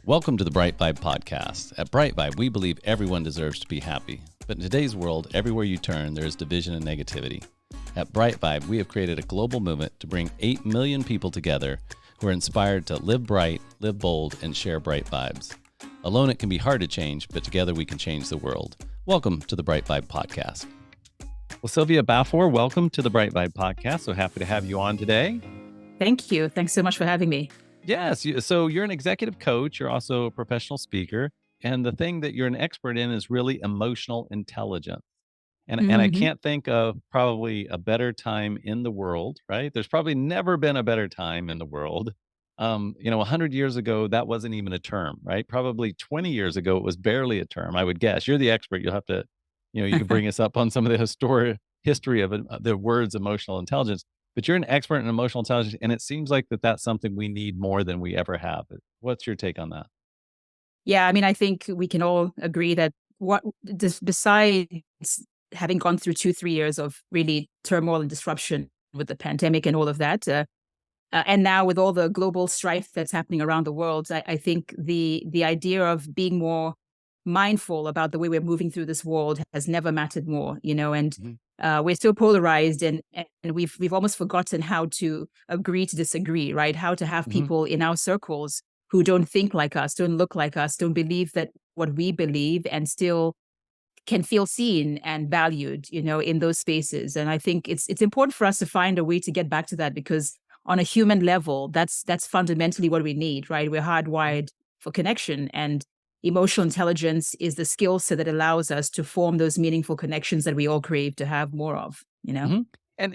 Welcome to the BriteVibe podcast. At BriteVibe, we believe everyone deserves to be happy. But in today's world, everywhere you turn, there is division and negativity. At BriteVibe, we have created a global movement to bring 8 million people together who are inspired to live bright, live bold, and share bright vibes. Alone, it can be hard to change, but together we can change the world. Welcome to the BriteVibe podcast. Well, Sylvia Baffour, welcome to the BriteVibe podcast. So happy to have you on today. Thank you. Thanks so much for having me. Yes. So you're an executive coach. You're also a professional speaker. And the thing that you're an expert in is really emotional intelligence. And I can't think of probably a better time in the world, right? There's probably never been a better time in the world. 100 years ago, that wasn't even a term, right? Probably 20 years ago, it was barely a term, I would guess. You're the expert. You'll have to, you can bring us up on some of the history of the words emotional intelligence. But you're an expert in emotional intelligence, and it seems like that's something we need more than we ever have. What's your take on that? Yeah, I mean, I think we can all agree that besides having gone through 2-3 years of really turmoil and disruption with the pandemic and all of that, and now with all the global strife that's happening around the world, I think the idea of being more mindful about the way we're moving through this world has never mattered more, and we're still polarized and we've almost forgotten how to agree to disagree, right? How to have people in our circles who don't think like us, don't look like us, don't believe that what we believe, and still can feel seen and valued, in those spaces. And I think it's important for us to find a way to get back to that, because on a human level, that's fundamentally what we need, right? We're hardwired for connection, and emotional intelligence is the skill set that allows us to form those meaningful connections that we all crave to have more of, And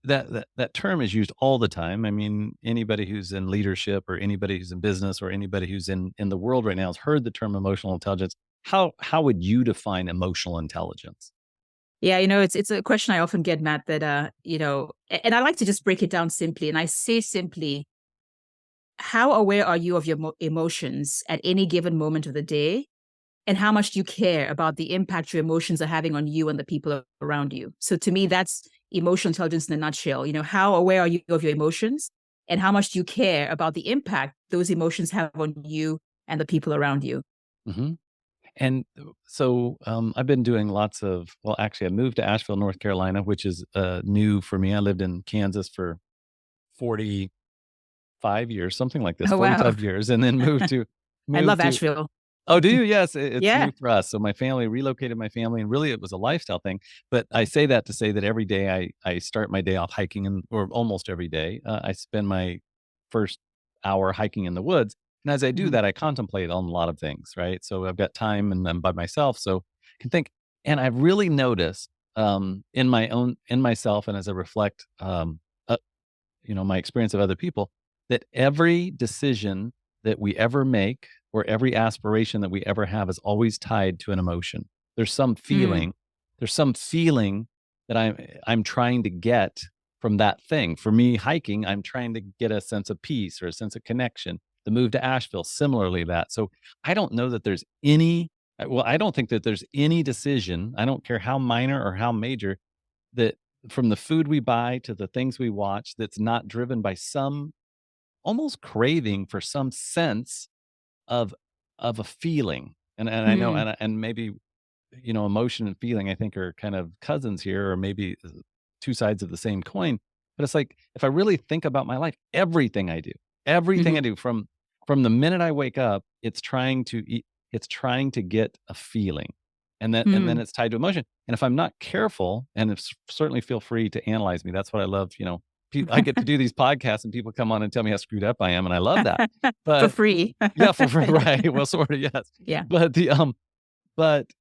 that term is used all the time. I mean, anybody who's in leadership or anybody who's in business or anybody who's in the world right now has heard the term emotional intelligence. How would you define emotional intelligence? Yeah, it's a question I often get, Matt, that, and I like to just break it down simply. And I say simply, how aware are you of your emotions at any given moment of the day? And how much do you care about the impact your emotions are having on you and the people around you? So to me, that's emotional intelligence in a nutshell. How aware are you of your emotions? And how much do you care about the impact those emotions have on you and the people around you? Mm-hmm. And so I've been doing actually, I moved to Asheville, North Carolina, which is new for me. I lived in Kansas for 45 years, something like this, Oh, wow. 45 years, and then I love Asheville. Oh, do you? Yes, it's Yeah. new for us. So my family relocated my family, and really it was a lifestyle thing. But I say that to say that every day I start my day off hiking, or almost every day, I spend my first hour hiking in the woods. And as I do that, I contemplate on a lot of things, right? So I've got time and I'm by myself, so I can think. And I've really noticed in myself, and as I reflect, my experience of other people, that every decision that we ever make or every aspiration that we ever have is always tied to an emotion. There's some feeling, that I'm trying to get from that thing. For me, hiking, I'm trying to get a sense of peace or a sense of connection. The move to Asheville, similarly that. So I don't know that there's I don't think that there's any decision, I don't care how minor or how major, that from the food we buy to the things we watch, that's not driven by some almost craving for some sense of a feeling. And I know, and maybe, emotion and feeling, I think, are kind of cousins here, or maybe two sides of the same coin. But it's like, if I really think about my life, everything I do from the minute I wake up, it's trying to get a feeling. And then it's tied to emotion. And if I'm not careful, and certainly feel free to analyze me. That's what I love. I get to do these podcasts and people come on and tell me how screwed up I am. And I love that. But for free. yeah, for free. Right. Well, sort of, yes. Yeah. But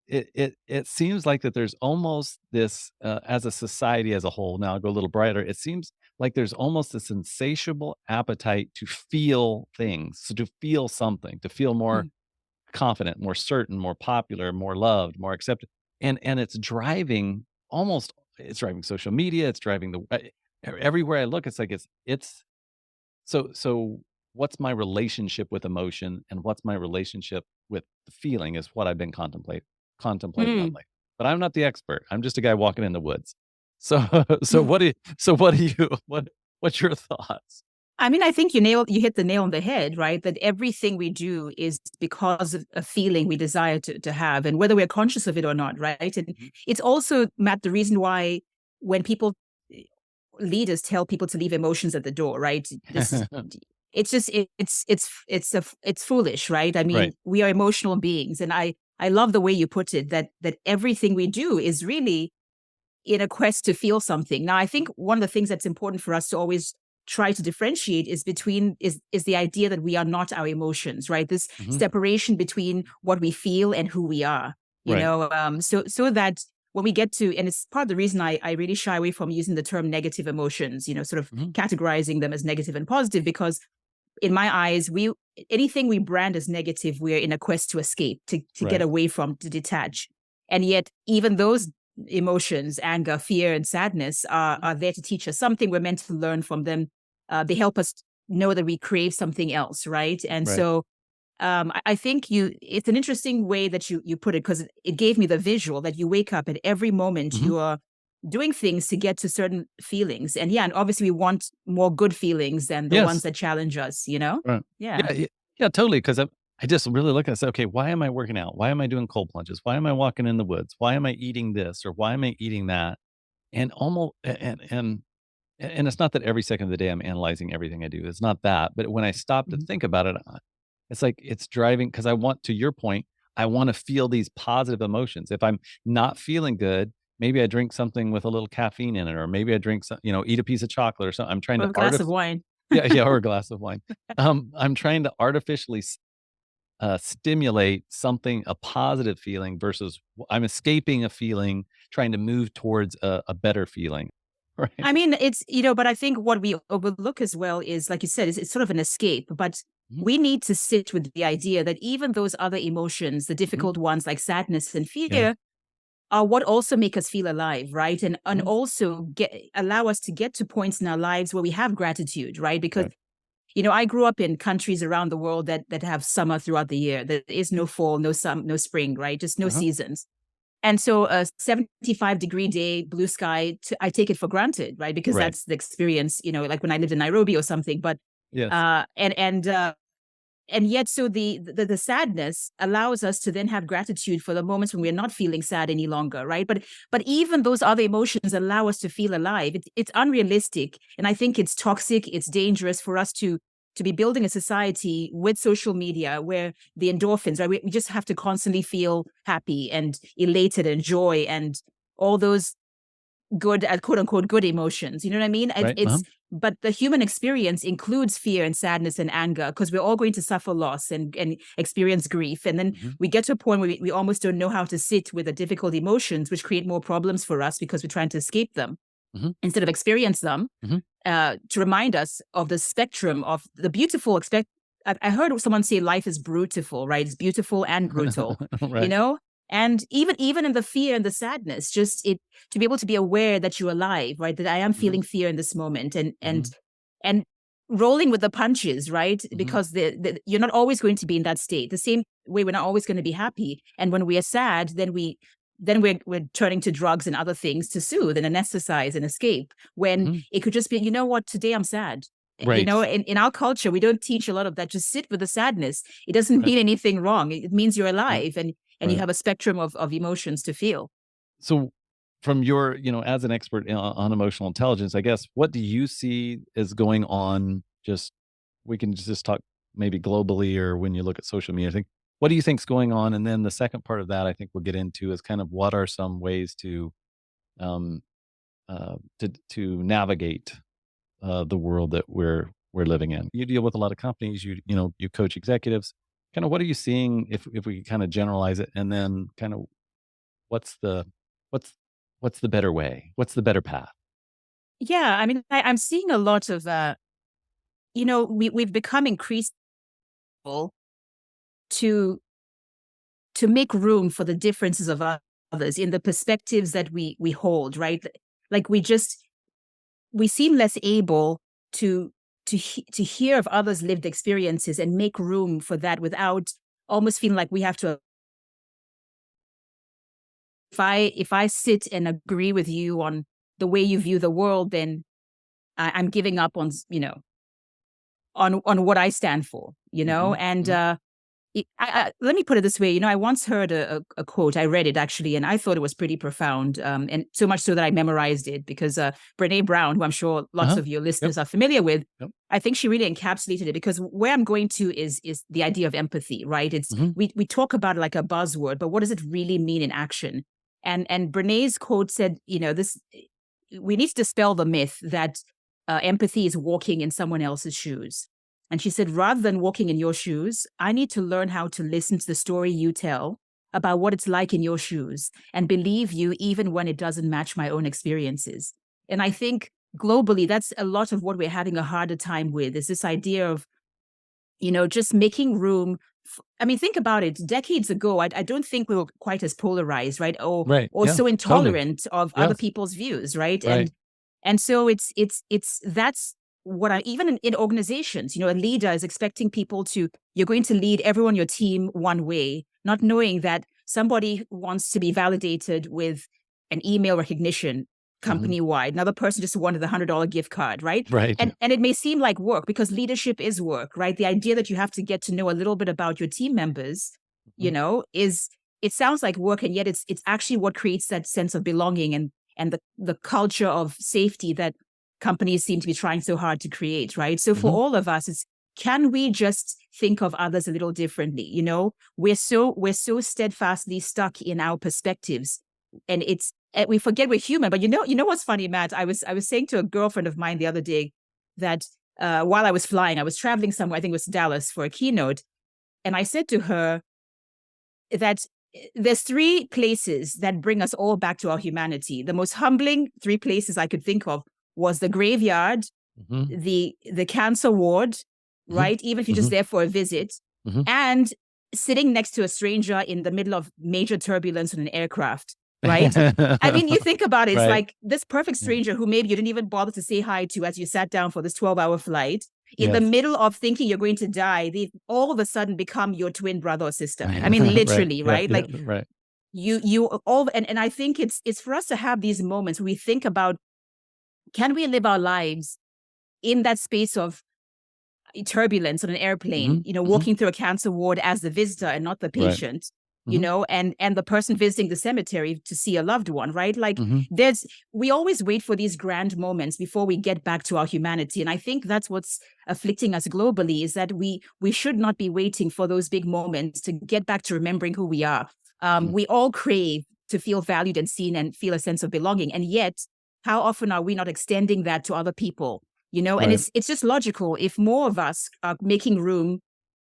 it seems like that there's almost this, as a society as a whole, now I'll go a little brighter. It seems like there's almost this insatiable appetite to feel things, so to feel something, to feel more confident, more certain, more popular, more loved, more accepted. And it's driving social media. It's driving everywhere I look. It's like, it's so what's my relationship with emotion, and what's my relationship with the feeling is what I've been contemplating lately. But I'm not the expert. I'm just a guy walking in the woods. So what's your thoughts? I mean, I think you hit the nail on the head, right? That everything we do is because of a feeling we desire to have, and whether we're conscious of it or not, right? And Mhm. it's also, Matt, the reason why when people leaders tell people to leave emotions at the door, right? This it's just it's foolish, right? I mean, Right. we are emotional beings, and I love the way you put it, that everything we do is really in a quest to feel something. Now, I think one of the things that's important for us to always try to differentiate is the idea that we are not our emotions, right? This Mhm. separation between what we feel and who we are, Right. so that when we get to, and it's part of the reason I really shy away from using the term negative emotions, sort of Mhm. categorizing them as negative and positive, because in my eyes, we anything we brand as negative, we're in a quest to escape, to get Right. away from, to detach. And yet, even those emotions, anger, fear, and sadness, Mhm. are there to teach us something. We're meant to learn from them. They help us know that we crave something else, right? And Right. so, I think it's an interesting way that you put it, because it gave me the visual that you wake up, at every moment Mhm. you are doing things to get to certain feelings. And yeah, and obviously we want more good feelings than the ones Yes. that challenge us, you know? Right. Yeah. Yeah, yeah, totally. Because I just really look at it, say, "Okay, why am I working out? Why am I doing cold plunges? Why am I walking in the woods? Why am I eating this or why am I eating that?" And almost and it's not that every second of the day I'm analyzing everything I do. It's not that, but when I stop to Mhm. think about it, it's like it's driving because I want to your point, I wanna feel these positive emotions. If I'm not feeling good, maybe I drink something with a little caffeine in it, or maybe I drink some eat a piece of chocolate or something. I'm trying Or to a glass of wine. yeah, yeah, or a glass of wine. I'm trying to artificially stimulate something, a positive feeling versus I'm escaping a feeling, trying to move towards a better feeling, right? I mean, but I think what we overlook as well is, like you said, it's sort of an escape, but Mhm, we need to sit with the idea that even those other emotions, the mhm, difficult ones like sadness and yeah, fear, are what also make us feel alive, right? And mhm, also allow us to get to points in our lives where we have gratitude, right? Because right, I grew up in countries around the world that have summer throughout the year. There is no fall, no spring, right? Just no uh-huh, seasons. And so a 75-degree day, blue sky, I take it for granted, right? Because right, that's the experience, like when I lived in Nairobi or something. But yes, uh, and yet, so the sadness allows us to then have gratitude for the moments when we're not feeling sad any longer, right? But even those other emotions allow us to feel alive. It's unrealistic, and I think it's toxic. It's dangerous for us to be building a society with social media where the endorphins, right? We just have to constantly feel happy and elated and joy and all those good, quote unquote, good emotions. You know what I mean? right, uh-huh, But the human experience includes fear and sadness and anger, because we're all going to suffer loss and experience grief. And then mhm, we get to a point where we almost don't know how to sit with the difficult emotions, which create more problems for us because we're trying to escape them mhm, instead of experience them, mhm, to remind us of the spectrum of the beautiful. I heard someone say life is brutiful, right? It's beautiful and brutal, you right, know? And even in the fear and the sadness, just it to be able to be aware that you're alive, right? That I am mhm, feeling fear in this moment, mhm, and rolling with the punches, right? mhm, Because you're not always going to be in that state. The same way we're not always going to be happy. And when we are sad, then we're turning to drugs and other things to soothe and anesthetize and escape, when mhm, it could just be, what, today I'm sad. right, In our culture, we don't teach a lot of that. Just sit with the sadness. It doesn't right, mean anything wrong. It means you're right, alive, and you right. have a spectrum of emotions to feel. So from your, as an expert on emotional intelligence, I guess, what do you see is going on? Just we can just talk maybe globally or when you look at social media, I think, what do you think's going on? And then the second part of that, I think we'll get into is kind of what are some ways um, to navigate the world that we're living in. You deal with a lot of companies. You coach executives. Kind of what are you seeing if we kind of generalize it, and then kind of what's the what's what's the better way? What's the better path? Yeah, I mean, I'm seeing a lot of, we've become increased to to make room for the differences of others in the perspectives that we hold, right? Like we seem less able to to hear of others' lived experiences and make room for that without almost feeling like we have to. If I sit and agree with you on the way you view the world, then I'm giving up on. on what I stand for, Mhm, and mhm. let me put it this way. I once heard a quote. I read it actually, and I thought it was pretty profound, and so much so that I memorized it because Brene Brown, who I'm sure lots Uh-huh. of your Yep, listeners are familiar with, yep. I think she really encapsulated it. Because where I'm going to is the idea of empathy, right? It's Mhm. we talk about it like a buzzword, but what does it really mean in action? And Brene's quote said, this we need to dispel the myth that empathy is walking in someone else's shoes. And she said, rather than walking in your shoes, I need to learn how to listen to the story you tell about what it's like in your shoes and believe you even when it doesn't match my own experiences. And I think globally, that's a lot of what we're having a harder time with is this idea of, just making room. I mean, think about it. Decades ago, I don't think we were quite as polarized, right? Or Right, or yeah, so totally. intolerant of other Yes, people's views, right? right. And so it's that's what I even in organizations, a leader is expecting people to you're going to lead everyone on your team one way, not knowing that somebody wants to be validated with an email recognition Mhm. company wide. Another person just wanted the $100 gift card, right? Right. And it may seem like work because leadership is work, right? The idea that you have to get to know a little bit about your team members, Mhm, is it sounds like work, and yet it's actually what creates that sense of belonging and the culture of safety that companies seem to be trying so hard to create, right? So for mhm. all of us, it's can we just think of others a little differently? We're so steadfastly stuck in our perspectives, and we forget we're human. But what's funny, Matt? I was saying to a girlfriend of mine the other day that while I was flying, I was traveling somewhere. I think it was Dallas for a keynote, and I said to her that there's three places that bring us all back to our humanity. The most humbling three places I could think of was the graveyard, Mhm, the cancer ward, mhm, right? Even if you're just mhm, there for a visit, mhm. and sitting next to a stranger in the middle of major turbulence on an aircraft, right? I mean, you think about it, it's Right. like this perfect Yeah. stranger who maybe you didn't even bother to say hi to as you sat down for this 12-hour flight. In the Yes. middle of thinking you're going to die, they all of a sudden become your twin brother or sister. I mean, Right. literally, Yeah, right? yeah, Like right. you all, and I think it's for us to have these moments where we think about, can we live our lives in that space of turbulence on an airplane, Mhm, mhm. walking through a cancer ward as the visitor and not the Right. patient, Mhm, and the person visiting the cemetery to see a loved one, right? Like mhm, we always wait for these grand moments before we get back to our humanity. And I think that's what's afflicting us globally, is that we should not be waiting for those big moments to get back to remembering who we are. mhm. We all crave to feel valued and seen and feel a sense of belonging. And yet, how often are we not extending that to other people? And Right. it's just logical if more of us are making room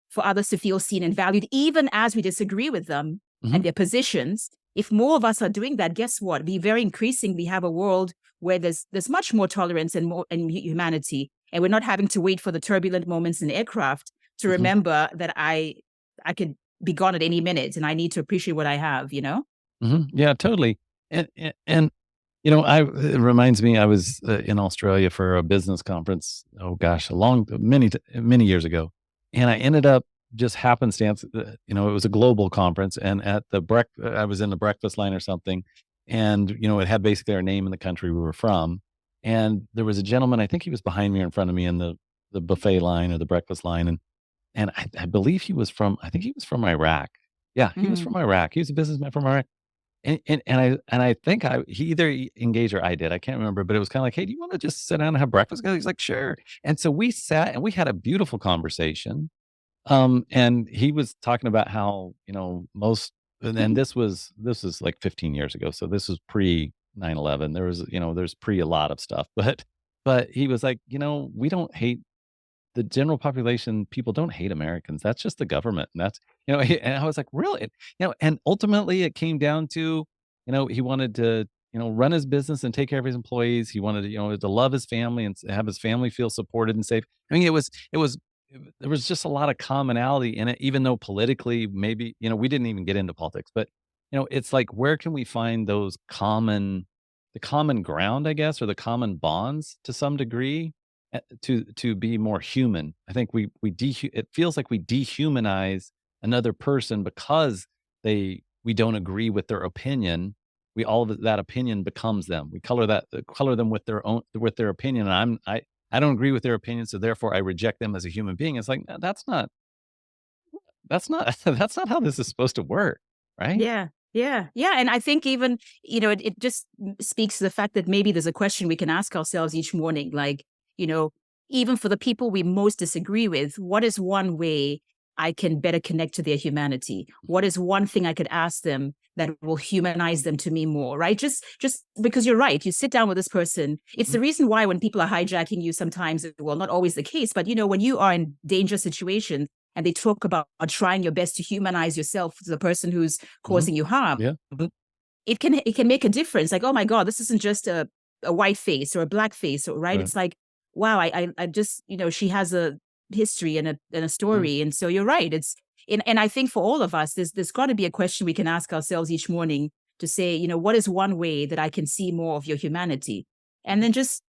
for others to feel seen and valued, even as we disagree with them Mhm, and their positions. If more of us are doing that, guess what? We very increasingly have a world where there's much more tolerance and more and humanity, and we're not having to wait for the turbulent moments in the aircraft to mhm, remember that I could be gone at any minute, and I need to appreciate what I have. mhm. Yeah, totally. And it reminds me, I was, in Australia for a business conference, oh gosh, a long many years ago, and I ended up just happenstance, it was a global conference, and at the I was in the breakfast line or something, and, it had basically our name and the country we were from, and there was a gentleman, I think he was behind me or in front of me in the buffet line or the breakfast line, and I believe I think he was from Iraq. Yeah, he was Mm. from Iraq. He was a businessman from Iraq. And I think he either engaged or I did, I can't remember, but it was kinda like, "Hey, do you wanna just sit down and have breakfast?" He's like, "Sure." And so we sat and we had a beautiful conversation. And he was talking about how, most and this was like 15 years ago, so this was pre 9/11. There's pre a lot of stuff, but he was like, "We don't hate the general population, people don't hate Americans. That's just the government." And and I was like, really? And ultimately it came down to, he wanted to, run his business and take care of his employees. He wanted to, to love his family and have his family feel supported and safe. I mean, there was just a lot of commonality in it, even though politically, maybe, we didn't even get into politics, but, it's like, where can we find the common ground, I guess, or the common bonds to some degree, to be more human. I think it feels like we dehumanize another person because we don't agree with their opinion. All of that opinion becomes them. We color them with their opinion. And I don't agree with their opinion, so therefore I reject them as a human being. It's like, that's not that's not how this is supposed to work, right? Yeah. Yeah. Yeah. And I think even, it just speaks to the fact that maybe there's a question we can ask ourselves each morning. Like, you know, even for the people we most disagree with, what is one way I can better connect to their humanity? What is one thing I could ask them that will humanize them to me more, right? Just because you're right. You sit down with this person. It's Mhm, the reason why when people are hijacking you sometimes, well, not always the case, but when you are in danger situations, and they talk about trying your best to humanize yourself to the person who's mhm. causing you harm, Yeah. Mhm, it can make a difference. Like, oh my God, this isn't just a white face or a black face, right? right. It's like, wow, I just, she has a history and a Mhm, story. And so you're right. And I think for all of us, there's got to be a question we can ask ourselves each morning to say, what is one way that I can see more of your humanity? And mhm, then just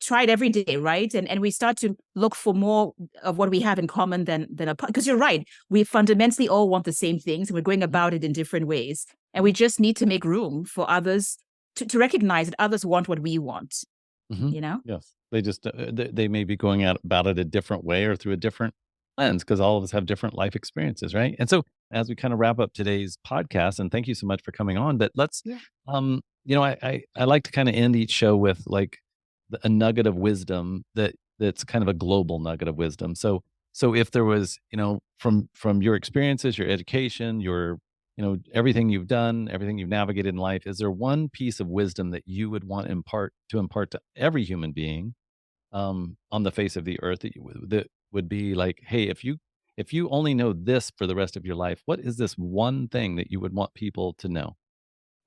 try it every day, right? And we start to look for more of what we have in common than apart. Because you're right, we fundamentally all want the same things, and we're going mhm, about it in different ways. And we mhm, just need to make room for others to recognize that others want what we want. mhm. You know? Yes. They just, they may be going out about it a different way or through a different lens because all of us have different life experiences, right? And so as we kind of wrap up today's podcast, and thank you so much for coming on, but let's, Yeah. I like to kind of end each show with like a nugget of wisdom that's kind of a global nugget of wisdom. So if there was, from your experiences, your education, your everything you've done, everything you've navigated in life, is there one piece of wisdom that you would want impart to every human being on the face of the earth that would be like, hey, if you only know this for the rest of your life, what is this one thing that you would want people to know?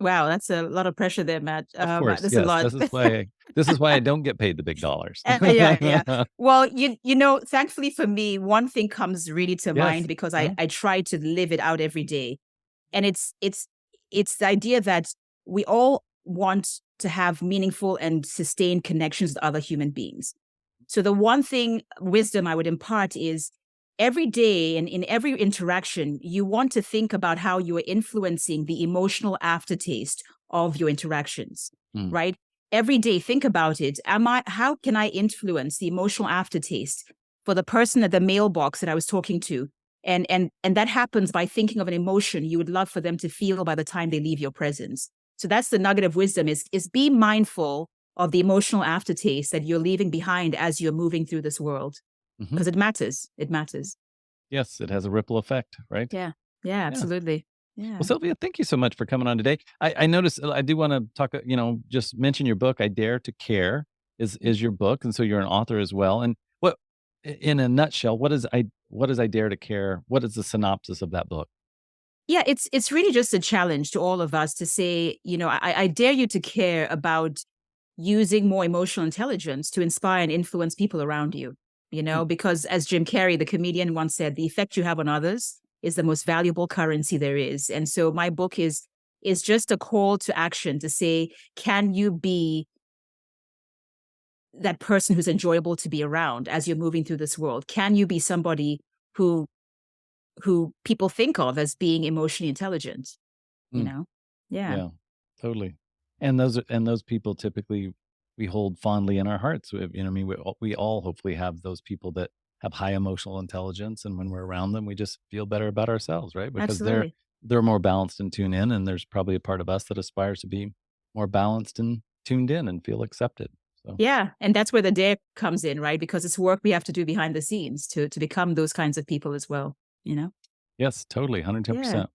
Wow, that's a lot of pressure there, Matt. Of course, That's a yes. lot. This is why I don't get paid the big dollars. Yeah, yeah. Well, thankfully for me, one thing comes really to mind Yes. because Uh-huh. I try to live it out every day. And it's the idea that we all want to have meaningful and sustained connections with other human beings. So the one thing wisdom I would impart is every day and in every interaction, you want to think about how you are influencing the emotional aftertaste of your interactions, Mm, right? Every day, think about it. How can I influence the emotional aftertaste for the person at the mailbox that I was talking to? And that happens by thinking of an emotion you would love for them to feel by the time they leave your presence. So that's the nugget of wisdom is be mindful of the emotional aftertaste that you're leaving behind as you're moving through this world mhm. because it matters. It matters. Yes, it has a ripple effect, right? Yeah. Yeah, Yeah. absolutely. Well, Yeah. Sylvia, thank you so much for coming on today. I noticed I do want to talk, just mention your book. I Dare to Care is your book, and so you're an author as well. And in a nutshell, what is I Dare to Care? What is the synopsis of that book? Yeah, it's really just a challenge to all of us to say, I dare you to care about using more emotional intelligence to inspire and influence people around you, Mm, because as Jim Carrey, the comedian, once said, the effect you have on others is the most valuable currency there is. And so my book is just a call to action to say, can you be that person who's enjoyable to be around as you're moving through this world? Can you be somebody who who people think of as being emotionally intelligent, you mm. know? Yeah, Yeah, totally. And those people typically we hold fondly in our hearts. I mean, we all hopefully have those people that have high emotional intelligence, and when we're around them, we just feel better about ourselves, right? Because they're absolutely. they're more balanced and tuned in, and there's probably a part of us that aspires to be more balanced and tuned in and feel accepted. So, Yeah, and that's where the dare comes in, right? Because it's work we have to do behind the scenes to become those kinds of people as well, you know? yes, totally, Yeah, 110%. Well,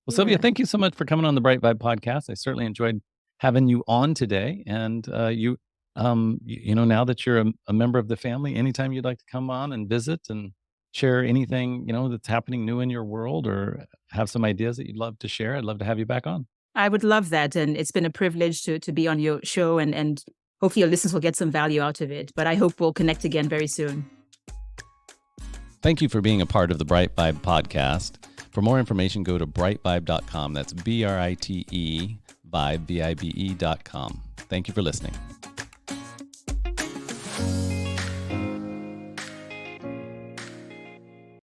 Sylvia, yeah. thank you so much for coming on the Bright Vibe podcast. I certainly enjoyed having you on today. And now that you're a member of the family, anytime you'd like to come on and visit and share anything, that's happening new in your world or have some ideas that you'd love to share, I'd love to have you back on. I would love that, and it's been a privilege to be on your show, and hopefully your listeners will get some value out of it, but I hope we'll connect again very soon. Thank you for being a part of the Bright Vibe podcast. For more information, go to brightvibe.com. That's BRITE vibe, VIBE.com. Thank you for listening.